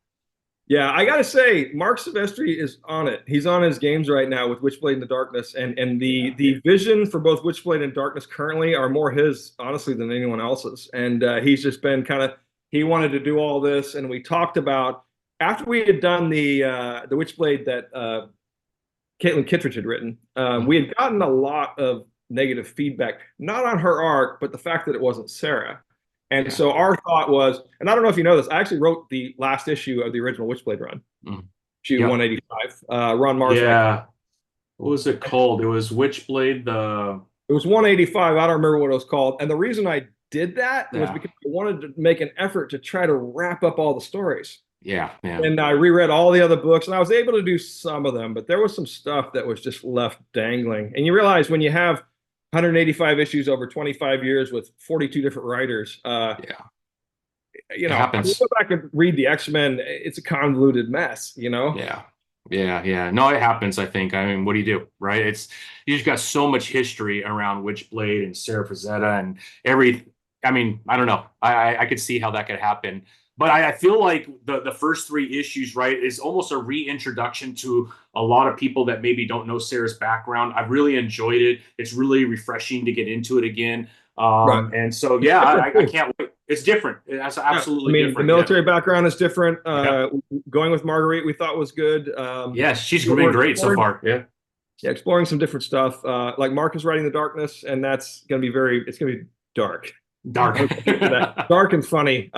Yeah, I gotta say, Mark Silvestri is on it. He's on his games right now with Witchblade and the Darkness, and Yeah. the vision for both Witchblade and Darkness currently are more his, honestly, than anyone else's. And he's just been kind of he wanted to do all this, and we talked about after we had done the Witchblade that Caitlin Kittredge had written. We Mhm. had gotten a lot of negative feedback, not on her arc, but the fact that it wasn't Sarah. And Yeah. so our thought was, and I don't know if you know this, I actually wrote the last issue of the original Witchblade run, Mhm. issue Yep. 185. Ron Mars and I. Yeah. What was it called? It was Witchblade, the It was 185. I don't remember what it was called. And the reason I did that was yeah. because I wanted to make an effort to try to wrap up all the stories. Yeah, yeah. And I reread all the other books, and I was able to do some of them, but there was some stuff that was just left dangling. And you realize when you have 185 issues over 25 years with 42 different writers, Yeah. I Happens. go back and read the X-Men, it's a convoluted mess. Yeah. Yeah, yeah. No, it happens, I think. I mean, what do you do, right? It's you just got so much history around Witchblade and Sarah Frazetta and every I mean, I don't know. I could see how that could happen. But I feel like the first three issues, right, is almost a reintroduction to a lot of people that maybe don't know Sarah's background. I've really enjoyed it. It's really refreshing to get into it again. Right. And so It's yeah, different I too. can't wait. It's different. It's Yeah. I absolutely mean, the different. Yeah. military background is different. Yeah. Going with Marguerite, we thought was good. Yeah, she's been We're great so exploring, far. Yeah. yeah, exploring some different stuff. Like Mark is writing The Darkness, and it's going to be dark. Dark. That dark and funny.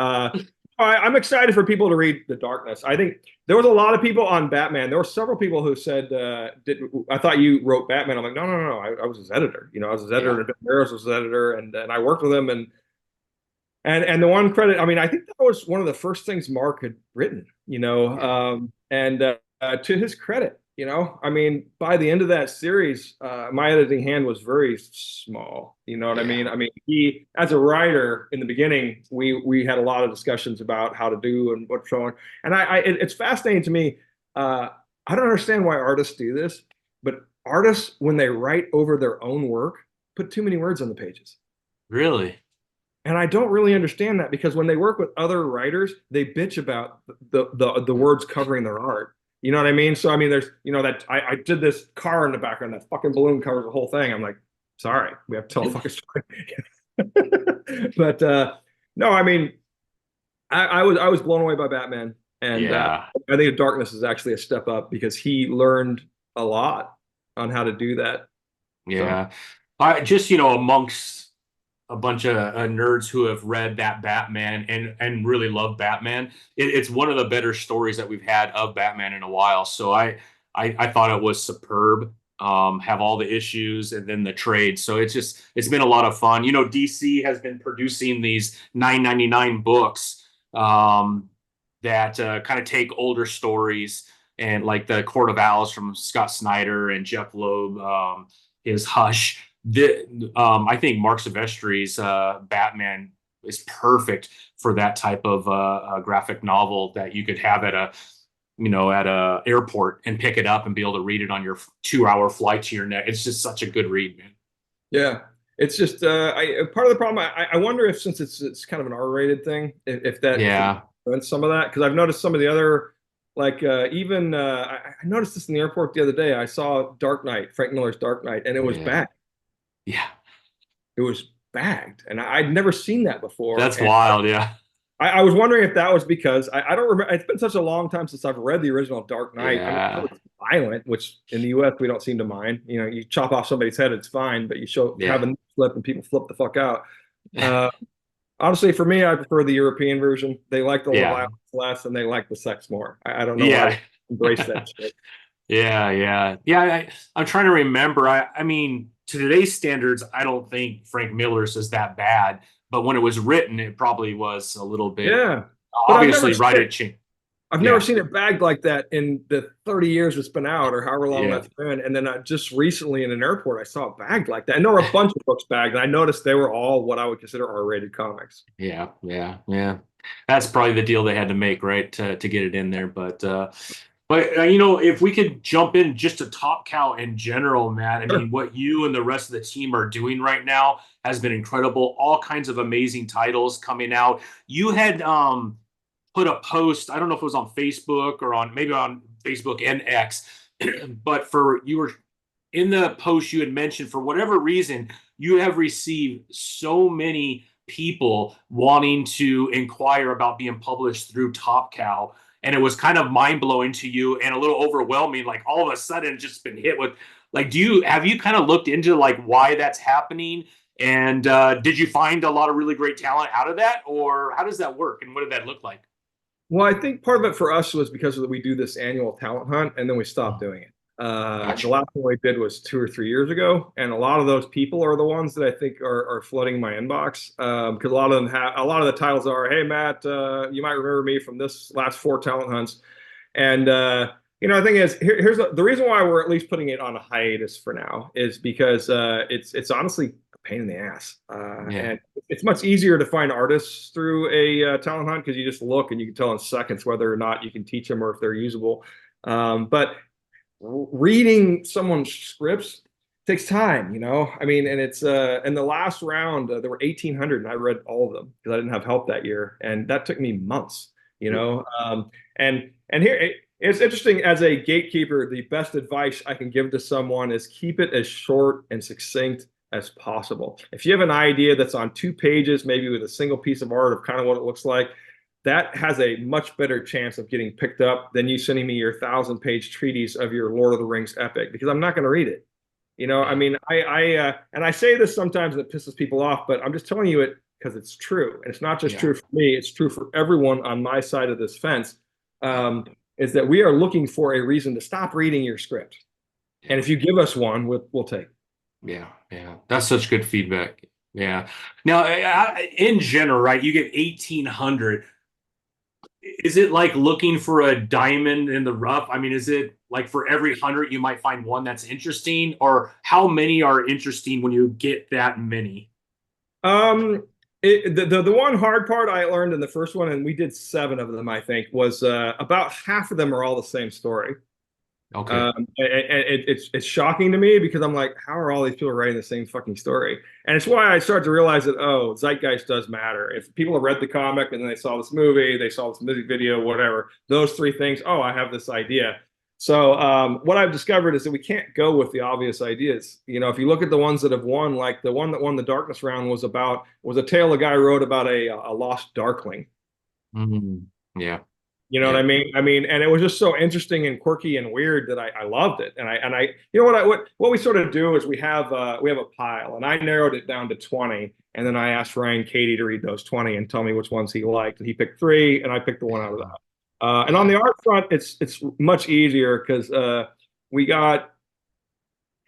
I'm excited for people to read The Darkness. I think there was a lot of people on Batman. There were several people who said, "I thought you wrote Batman." I'm like, no, no, no, no. I was his editor. I was his editor, Yeah. and Ben Barros was his editor, and I worked with him. And the one credit, I mean, I think that was one of the first things Mark had written. Yeah. And to his credit, I mean, by the end of that series, my editing hand was very small. You know what I Yeah. mean? I mean, he, as a writer in the beginning, we had a lot of discussions about how to do and what's so on. And it's fascinating to me. I don't understand why artists do this, but artists, when they write over their own work, put too many words on the pages. Really? And I don't really understand that because when they work with other writers, they bitch about the words covering their art. You know what I mean? So I mean, there's that I did this car in the background, that fucking balloon covers the whole thing. I'm like, sorry, we have to tell a fucking story. But no, I mean, I was blown away by Batman, and Yeah. I think Darkness is actually a step up because he learned a lot on how to do that. So Yeah. I just, amongst a bunch of nerds who have read that Batman and really love Batman, it's one of the better stories that we've had of Batman in a while. So I thought it was superb. Have all the issues and then the trade. So it's been a lot of fun. DC has been producing these 9.99 books that kind of take older stories and like the Court of Owls from Scott Snyder and Jeff Loeb, his Hush. I think Mark Silvestri's Batman is perfect for that type of graphic novel that you could have at a airport and pick it up and be able to read it on your 2-hour flight to your neck. It's just such a good read, man. yeah. It's just part of the problem. I wonder if since it's kind of an R-rated thing, if that could Yeah, influence some of that because I've noticed some of the other like even I noticed this in the airport the other day. I saw Dark Knight, Frank Miller's Dark Knight, and it was yeah, bagged. yeah. It was bagged, and I'd never seen that before. That's And wild. Yeah, I was wondering if that was because I don't remember. It's been such a long time since I've read the original Dark Knight. I mean, I know yeah, it's violent, which in the U.S. we don't seem to mind. You know, you chop off somebody's head, it's fine, but you have yeah. a flip and people flip the fuck out. Uh, Honestly, for me, I prefer the European version. They like the Yeah, violence less and they like the sex more. I don't know why they yeah. embrace that shit. Yeah, yeah, yeah. I'm trying to remember. I mean, to today's standards, I don't think Frank Miller's is that bad. But when it was written, it probably was a little bit. Yeah, but Obviously, right at change. I've never Yeah, seen it bagged like that in the 30 years it's been out or however long yeah, that's been. And then I just recently in an airport, I saw it bagged like that. And there were a bunch of books bagged, and I noticed they were all what I would consider R-rated comics. yeah, yeah, yeah. That's probably the deal they had to make, right, to get it in there. But if we could jump in just to Top Cow in general, Matt. I Sure. mean, what you and the rest of the team are doing right now has been incredible. All kinds of amazing titles coming out. You had put a post. I don't know if it was on Facebook or on maybe on Facebook and X, but for you were in the post you had mentioned for whatever reason you have received so many people wanting to inquire about being published through Top Cow, and it was kind of mind blowing to you and a little overwhelming. Like all of a sudden, just been hit with like, do you have you kind of looked into like why that's happening? And did you find a lot of really great talent out of that, or how does that work? And what did that look like? Well, I think part of it for us was because we do this annual talent hunt and then we stopped doing it. The Gotcha. last one we did was 2 or 3 years ago, and a lot of those people are the ones that I think are flooding my inbox because a lot of them have a lot of the titles are, "Hey Matt, you might remember me from this last 4 talent hunts," and the thing is, here's the reason why we're at least putting it on a hiatus for now is because it's honestly a pain in the ass, Yeah. and it's much easier to find artists through a talent hunt because you just look and you can tell in seconds whether or not you can teach them or if they're usable. But reading someone's scripts takes time, I mean, and it's in the last round there were 1,800 and I read all of them because I didn't have help that year, and that took me months, and here it's interesting as a gatekeeper. The best advice I can give to someone is keep it as short and succinct as possible. If you have an idea that's on 2 pages, maybe with a single piece of art of kind of what it looks like, that has a much better chance of getting picked up than you sending me your 1,000-page treatise of your Lord of the Rings epic because I'm not going to read it. I Yeah. mean, and I say this sometimes and it pisses people off, but I'm just telling you it because it's true, and it's not just Yeah. true for me; it's true for everyone on my side of this fence. Yeah. Is that we are looking for a reason to stop reading your script, and Yeah. if you give us one, we'll take it. Yeah, yeah, that's such good feedback. Yeah. Now, in general, right? You get 1,800. Is it like looking for a diamond in the rough? I mean, is it like for every 100 you might find one that's interesting, or how many are interesting when you get that many? Um, the one hard part I learned in the first one, and we did 7 of them, I think, was about half of them are all the same story. Okay. It's shocking to me because I'm like, how are all these people writing the same fucking story? And it's why I start to realize that zeitgeist does matter. If people have read the comic and then they saw this movie, they saw this music video, whatever, those 3 things. Oh, I have this idea. So what I've discovered is that we can't go with the obvious ideas. If you look at the ones that have won, like the one that won the Darkness round was a tale a guy wrote about a lost Darkling. Mm, yeah. You know what I Yep. mean? I mean, and it was just so interesting and quirky and weird that I loved it. And what we sort of do is we have a pile, and I narrowed it down to 20, and then I asked Ryan Katie to read those 20 and tell me which ones he liked. And he picked 3, and I picked the one out of that. And on Yeah. the art front, it's much easier because we got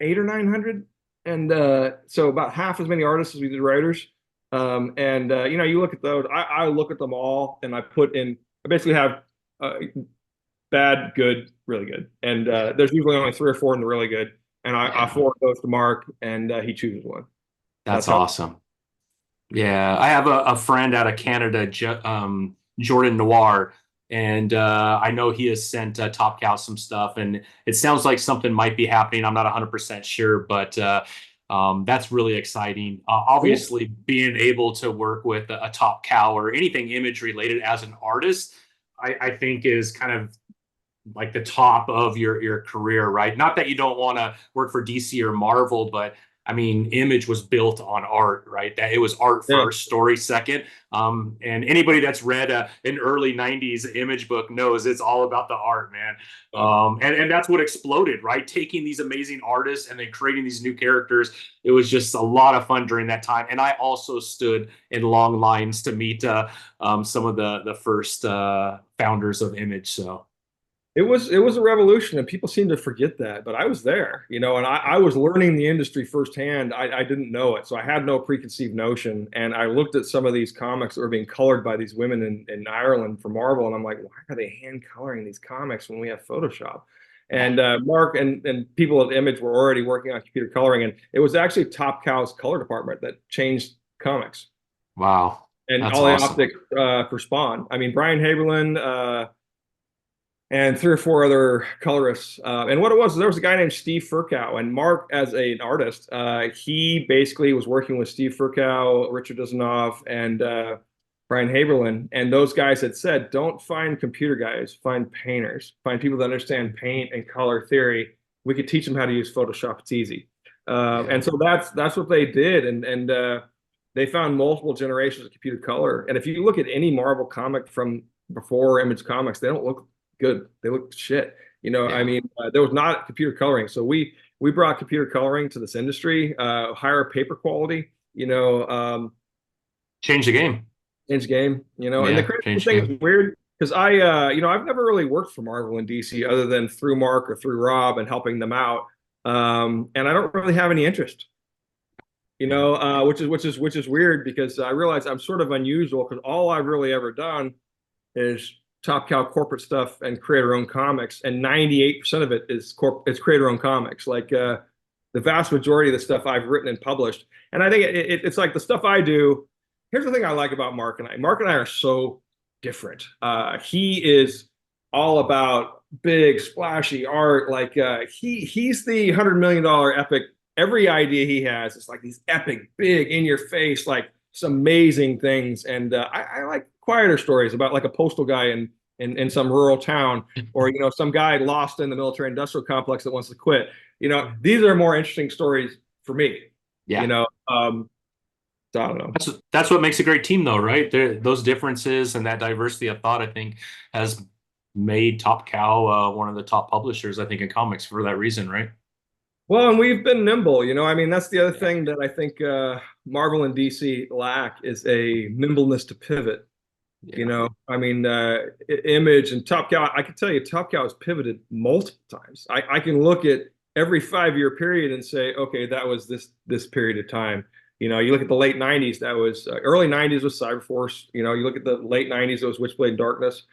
800 or 900, and so about half as many artists as we did writers. And you look at those. I look at them all, and I basically have uh, bad, good, really good. And there's usually only 3 or 4 in the really good. And I Yeah. forward those to Mark, and he chooses one. That's That's how. awesome. Yeah, I have a friend out of Canada, Jordan Noir, and I know he has sent Top Cow some stuff, and it sounds like something might be happening. I'm not 100% sure, but That's really exciting. Obviously, being able to work with a Top Cow or anything image related as an artist, I think is kind of like the top of your career, right? Not that you don't want to work for DC or Marvel, but I mean, Image was built on art, right? That it was art Yeah. first, story second. And anybody that's read an early '90s Image book knows it's all about the art, man. And that's what exploded, right? Taking these amazing artists and then creating these new characters. It was just a lot of fun during that time. And I also stood in long lines to meet some of the first founders of Image. So It was a revolution, and people seem to forget that. But I was there, and I was learning the industry firsthand. I didn't know it, so I had no preconceived notion. And I looked at some of these comics that were being colored by these women in Ireland for Marvel, and I'm like, why are they hand coloring these comics when we have Photoshop? And Mark and people at Image were already working on computer coloring, and it was actually Top Cow's color department that changed comics wow, and that's all the awesome. optics for Spawn. I mean, Brian Haberlin. And three or four other colorists. And what it was, there was a guy named Steve Furkow, and Mark, as an artist, he basically was working with Steve Furkow, Richard Dozanov, and Brian Haberlin. And those guys had said, don't find computer guys, find painters, find people that understand paint and color theory. We could teach them how to use Photoshop. It's easy. Yeah. And so that's what they did. And they found multiple generations of computer color. And if you look at any Marvel comic from before Image Comics, they don't look good. They look shit. I Yeah. mean, there was not computer coloring. So we brought computer coloring to this industry, higher paper quality, Change the game. change game, and the Yeah, crazy change the thing is game. weird because I've never really worked for Marvel and DC other than through Mark or through Rob and helping them out. And I don't really have any interest, Yeah. which is weird because I realize I'm sort of unusual because all I've really ever done is Top Cow corporate stuff and creator-owned comics, and 98% of it is creator-owned comics. Like the vast majority of the stuff I've written and published, and I think it's like the stuff I do. Here's the thing I like about Mark and I. Mark and I are so different. He is all about big, splashy art. Like he's the $100 million epic. Every idea he has is like these epic, big, in your face, like some amazing things. And I like quieter stories about like a postal guy in some rural town, or some guy lost in the military industrial complex that wants to quit. These are more interesting stories for me. You Yeah. know, so I don't know. That's what makes a great team, though, right? Those differences and that diversity of thought, I think, has made Top Cow one of the top publishers, I think, in comics for that reason, right? Well, and we've been nimble. I mean, that's the other Yeah. thing that I think Marvel and DC lack is a nimbleness to pivot. Yeah. I mean, Image and Top Cow. I can tell you, Top Cow has pivoted multiple times. I can look at every 5 year period and say, okay, that was this period of time. You look at the late '90s. That was early '90s was Cyberforce. You look at the late '90s. It was Witchblade Darkness.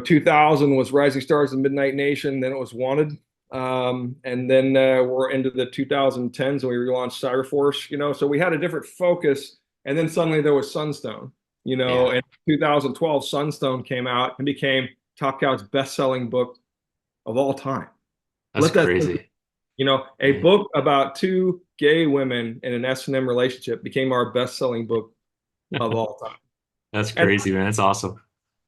2000 was Rising Stars and Midnight Nation. Then it was Wanted. And then we're into the 2010s and we relaunched Cyberforce. So we had a different focus. And then suddenly there was Sunstone. Yeah. In 2012, Sunstone came out and became Top Cow's best-selling book of all time. That's Let that, crazy. a Yeah. book about two gay women in an S&M relationship became our best-selling book of all time. That's And crazy, man. That's awesome.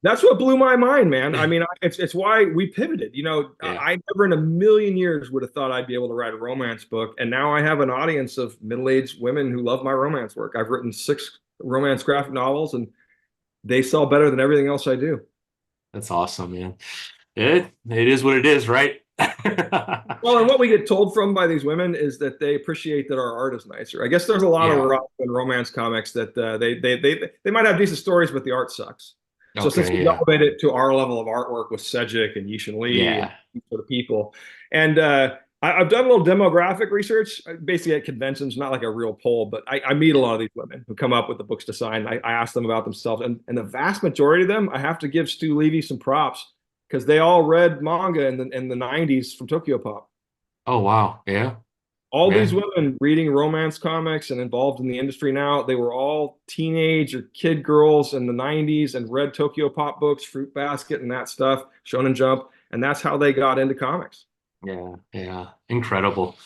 that's what blew my mind, man. I mean, it's why we pivoted. Yeah. I never in a million years would have thought I'd be able to write a romance book, and now I have an audience of middle-aged women who love my romance work. I've written 6 romance graphic novels, and they sell better than everything else I do. That's awesome, man. It is what it is, right? Well, and what we get told from by these women is that they appreciate that our art is nicer. I guess there's a lot of Yeah. rock and romance comics that they might have decent stories, but the art sucks. So since Okay. we Yeah. elevated it to our level of artwork with Sedgwick and Yishin Lee and Yeah. these sort of people, and I've done a little demographic research, basically at conventions, not like a real poll, but I meet a lot of these women who come up with the books to sign. I ask them about themselves, and the vast majority of them, I have to give Stu Levy some props because they all read manga in the '90s from Tokyo Pop. Oh, wow. Yeah. All Yeah. these women reading romance comics and involved in the industry now, they were all teenage or kid girls in the '90s and read Tokyo Pop books, Fruit Basket, and that stuff, Shonen Jump, and that's how they got into comics. Yeah. Yeah. Incredible.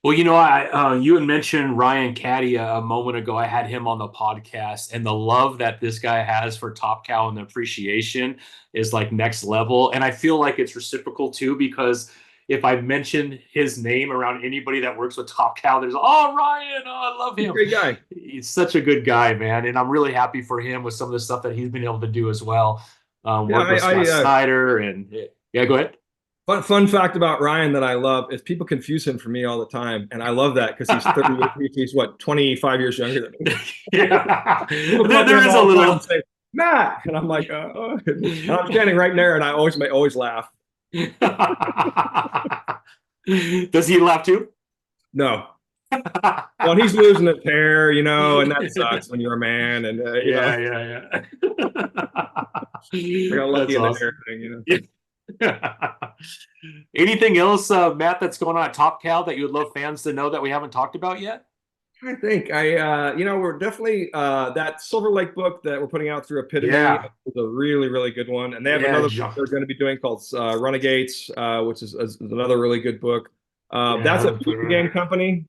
Well, you had mentioned Ryan Caddy a moment ago. I had him on the podcast, and the love that this guy has for Top Cow and the appreciation is like next level. And I feel like it's reciprocal too, because if I mention his name around anybody that works with Top Cow, there's, oh, Ryan, oh, I love He's a him. great guy. He's such a good guy, man. And I'm really happy for him with some of the stuff that he's been able to do as well. Yeah, Work with Scott Snyder, and yeah, go ahead. fun fact about Ryan that I love is people confuse him for me all the time, and I love that because he's 30. He's what, 25 years younger than me. Yeah, People come up to there him is a all the time little. and say, Matt, and I'm like, and I'm standing right there, and I always laugh. Does he laugh too? No. Well, he's losing his hair, and that sucks when you're a man, and Yeah, yeah, I yeah. got lucky That's in the awesome. hair thing. Anything else, Matt, that's going on at Top Cow that you would love fans to know that we haven't talked about yet? I think we're definitely that Silver Lake book that we're putting out through Epitome Yeah, is a really, really good one. And they have yeah, another book they're going to be doing called Renegades, which is another really good book. yeah. That's a video game company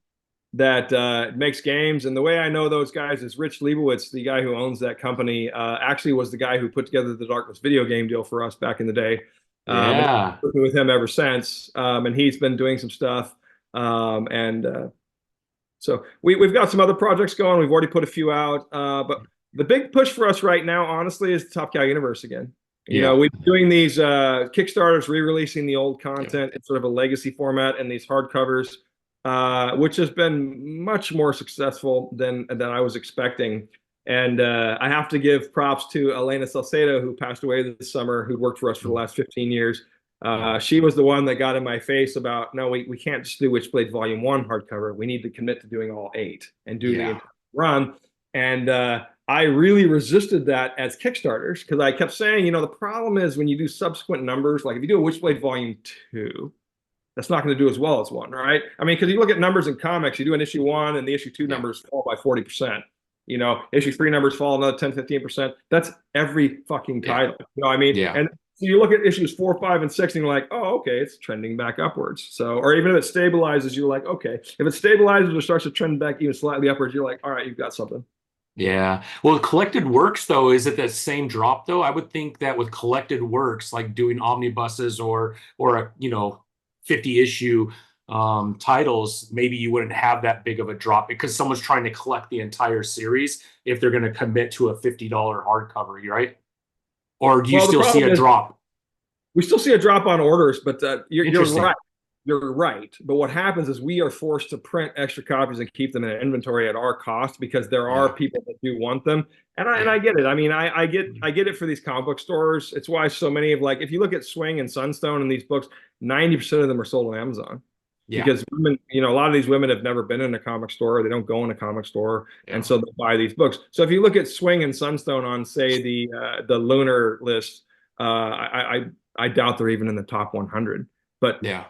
that makes games. And the way I know those guys is Rich Leibowitz, the guy who owns that company, actually was the guy who put together the Darkness video game deal for us back in the day. And I've Yeah. been working with him ever since. And he's been doing some stuff. So we've got some other projects going. We've already put a few out. But the big push for us right now, honestly, is the Top Cow universe again. Yeah. We've been doing these Kickstarters, re-releasing the old Yeah. content in sort of a legacy format and these hardcovers, which has been much more successful than I was expecting. And I have to give props to Elena Salcedo, who passed away this summer, who worked for us for the last 15 years. She was the one that got in my face about, no, we can't just do Witchblade Volume 1 hardcover. We need to commit to doing all 8 and do the Yeah. entire run. And I really resisted that as Kickstarters because I kept saying, the problem is when you do subsequent numbers, like if you do a Witchblade Volume 2, that's not going to do as well as 1, right? I mean, because you look at numbers in comics, you do an issue 1 and the issue 2 Yeah. numbers fall by 40%. Issue 3 numbers fall another 10, 15%. That's every fucking title. You know what I mean? Yeah. And so you look at issues 4, 5, and 6, and you're like, oh, okay, it's trending back upwards. So, or even if it stabilizes, you're like, okay. If it stabilizes or starts to trend back even slightly upwards, you're like, all right, you've got something. Yeah. Well, collected works though, is it that same drop though? I would think that with collected works, like doing omnibuses or a 50 issue titles, maybe you wouldn't have that big of a drop because someone's trying to collect the entire series if they're going to commit to a $50 hardcover, right? Or do you Well, the still see problem a is drop? we still see a drop on orders, but you're Interesting. right. You're right. But what happens is we are forced to print extra copies and keep them in inventory at our cost because there are Yeah. people that do want them. And I get it. I mean, I get it for these comic book stores. It's why so many of, like, if you look at Swing and Sunstone and these books, 90% of them are sold on Amazon. Yeah. Because women, a lot of these women have never been in a comic store. They don't go in a comic store, and so they buy these books. So if you look at Swing and Sunstone on, say, the Lunar list, I doubt they're even in the top 100. But Yeah.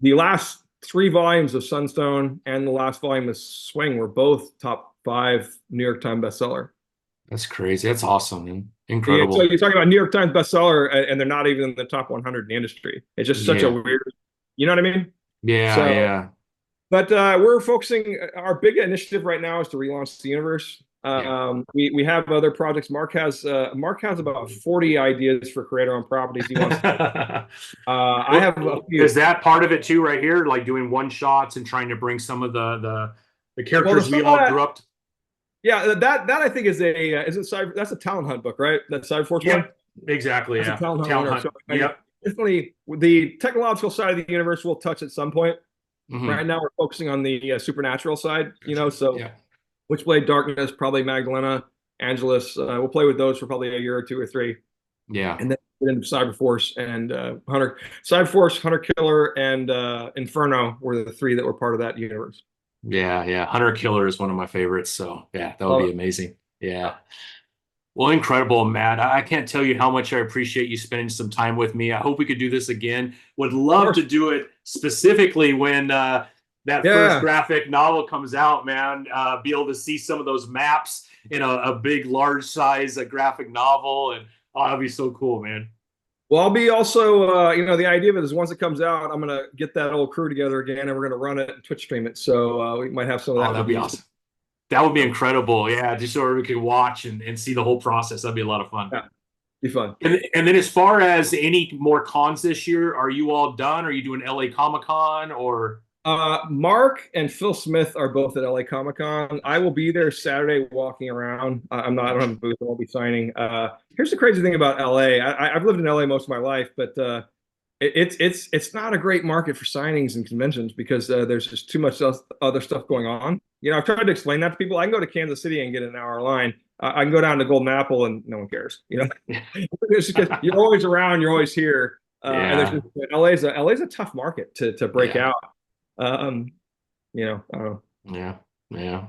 The last 3 volumes of Sunstone and the last volume of Swing were both top 5 New York Times bestseller. That's crazy. That's awesome, man. So Incredible. you're talking about New York Times bestseller, and they're not even in the top 100 in the industry. It's just such a Yeah. weird, you know what I mean? Yeah. So, Yeah. but we're focusing. Our big initiative right now is to relaunch the universe. We have other projects. Mark has about 40 ideas for creator-owned properties he wants. I have a few. Is that part of it too, right here? Like doing one shots and trying to bring some of the characters we all grew up to. Yeah, that I think is that's a Talent Hunt book, right? That Cyberforce one. Exactly. That's Yeah. a Talent Hunt. So, Yep. definitely, the technological side of the universe will touch at some point. Mm-hmm. Right now, we're focusing on the supernatural side. So. Yeah. Witchblade, Darkness, probably Magdalena, Angelus. We'll play with those for probably a year or 2 or 3. Yeah. And then get into Cyberforce and Hunter. Cyberforce, Hunter Killer, and Inferno were the 3 that were part of that universe. Yeah. Yeah. Hunter Killer is one of my favorites. So yeah, that would be amazing. Yeah. Well, incredible, Matt. I can't tell you how much I appreciate you spending some time with me. I hope we could do this again. Would love to do it specifically when that first graphic novel comes out, man. Be able to see some of those maps in a big, large size graphic novel. And that'd be so cool, man. Well, I'll be also, the idea of it is once it comes out, I'm gonna get that old crew together again, and we're gonna run it and Twitch stream it. So we might have some of Oh, that that'd be reviews. awesome. That would be incredible. Yeah, just so we could watch and see the whole process. That'd be a lot of fun. Yeah, be fun. And then as far as any more cons this year, are you all done? Are you doing LA Comic Con or? Mark and Phil Smith are both at LA Comic Con. I will be there Saturday walking around. I don't have a booth. I won't be signing. Here's the crazy thing about LA. I've lived in LA most of my life, but it's not a great market for signings and conventions because there's just too much other stuff going on. I've tried to explain that to people. I can go to Kansas City and get an hour line. I can go down to Golden Apple and no one cares. It's just 'cause you're always around, you're always here. And Yeah. LA's a tough market to break Yeah. out. I don't know. Yeah. Yeah.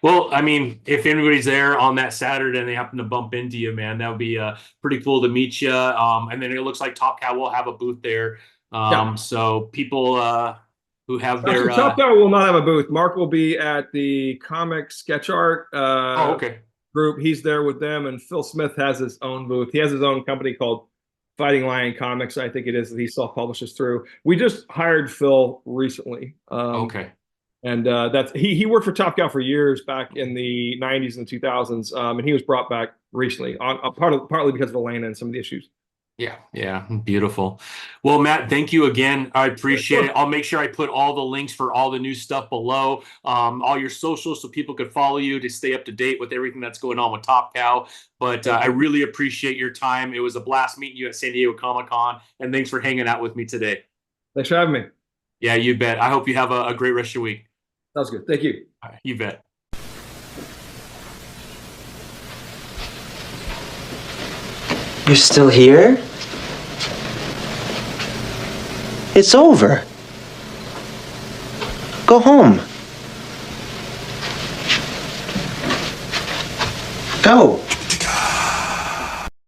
Well, I mean, if anybody's there on that Saturday and they happen to bump into you, man, that would be pretty cool to meet you. And then it looks like Top Cow will have a booth there. Yeah. So people who have their Actually, Top Cow will not have a booth. Mark will be at the comic sketch art oh, okay. group. He's there with them, and Phil Smith has his own booth. He has his own company called Fighting Lion Comics, I think it is, that he self-publishes through. We just hired Phil recently. Okay. And that's he worked for Top Cow for years back in the 90s and 2000s, and he was brought back recently partly because of Elena and some of the issues. Yeah, yeah, beautiful. Well, Matt, thank you again. I appreciate it. I'll make sure I put all the links for all the new stuff below, all your socials, so people could follow you to stay up to date with everything that's going on with Top Cow. But I really appreciate your time. It was a blast meeting you at San Diego Comic-Con, and thanks for hanging out with me today. Thanks for having me. Yeah, you bet. I hope you have a great rest of your week. Sounds good. Thank you. You bet. You're still here? It's over. Go home. Go.